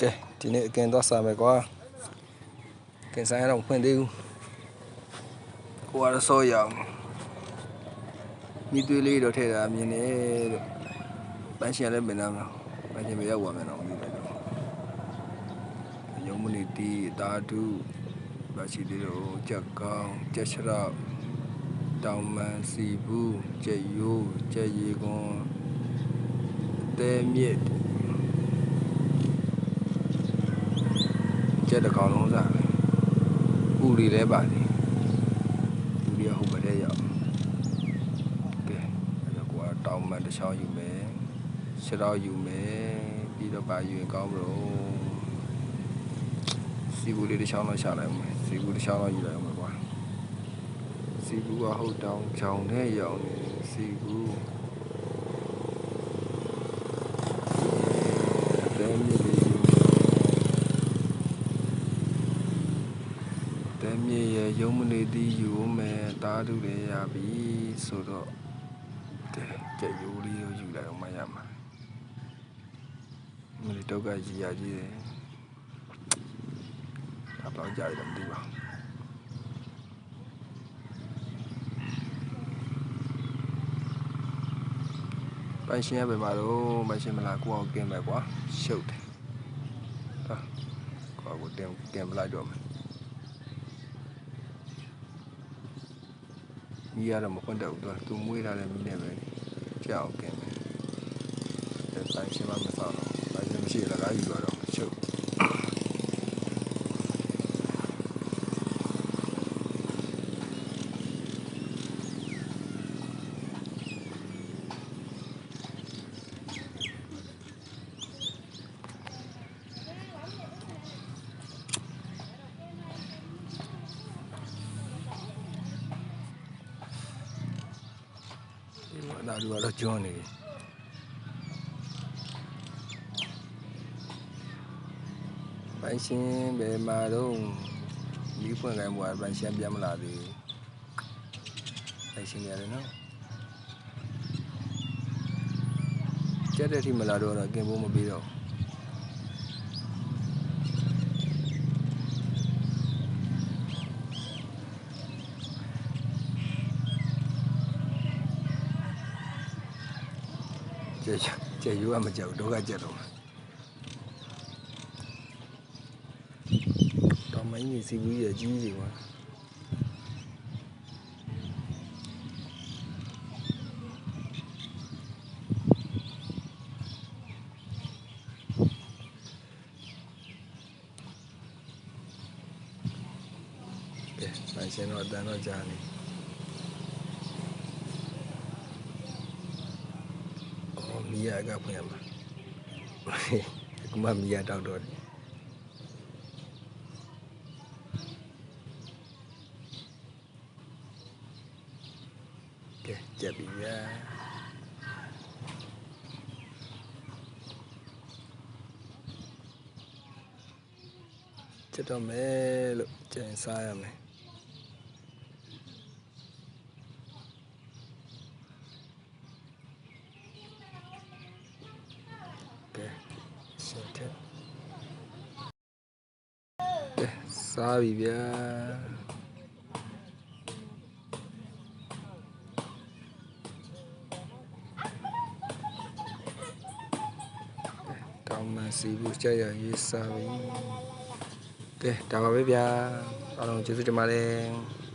ကဲဒီနေ့အကင်သွားစားမယ်ကွာကင်ဆိုင်ရတော့ဖွင့်သေးဘူးကိုကတော့စောရအောင်မိသွေးလေးတော့ထည့်တာမြင်နေလို့ပန်းရှင်လည်းမနာမလားပန်းရှင်မရောက်ပါမယ်တော့မသိဘူးရုံမနီတီတာဒုဘာရှိသေးတော့ကြက်ကောင်းကြက်ချရောက်တောင်မန်စီဘူးကြက်ရိုးကြက်ရီကွန်တဲမြစ်ကျက်တကောင်လုံးစားဥရီလဲပါလေဥရီဟုတ်ပါတဲ့ရောက်ကဲအဲ့တော့ကိုကတောင်မန်တစ်ချောင်းယူမယ်ခြေထောက်ယူမယ်ပြီးတော့ပါယူရင်ကောင်းမလို့စီဘူးလေးတစ်ချောင်းတော့ရှာလိုက်အောင်စီဘူးတစ်ချောင်းတော့ယူလိုက်အောင်ကွာစီဘူးကဟုတ်တောင်ချောင်းနဲ့ရောက်နေစီဘူးတဲမြစ်လေးတဲမြစ်ရဲ့ရုံမနေသည်ယူမယ်တားတူလည်းရပြီဆိုတော့ကြက်ရိုးလေးကိုယူလိုက်အောင်မရမှာမင်းတော့ကကြီးရကြီးတယ်အပေါင်းကြရတယ်မသိပါပန်းရှင်ရပဲမှာတော့ပန်းရှင်မလားကိုအောင်ကင်မယ်ကွာရှုပ်တယ်ဟာကိုကိုကင်ပလိုက်တော့မယ်ညီရတော့မခွင့်တော့ဘူးသူမွေးထားတဲ့မိနဲ့ပဲကြောက်ကင်မယ်ပန်းရှင်မမဆောင်တော့ပန်းရှင်မရှိလည်းကားယူတော့ရှုပ်ဒါလူကတော့ကျွန်းနေပြီပန်းရှင်ဘယ်မှာတော့ဒီဖွင့်ခိုင်းမှာပန်းရှင်ပြန်မလာသေးပန်းရှင်ရတယ်နော်ကျက်တဲ့ထိမလာတော့ကင်ဖို့မပြီးတော့ကျက်ရိုးကမကြောက်တော့ကကျက်တော့တောင်မင်းကြီးစီဘူးကြီးကြီးစီကွာကဲဆိုင်ရှင်တော့အတန်းတော့ကြားနေမီးရကဖွင့်ရမှာအခုမှမီးရတောက်တော့ကဲကြက်ပြီဗျာကျတော့မယ်လို့ကြင်စားရမယ်စားပြီဗျာတောင်မန်စီဘူးကြရရေးစားပြီကဲဒါပါပဲဗျာအားလုံးကျေးဇူးတင်ပါတယ်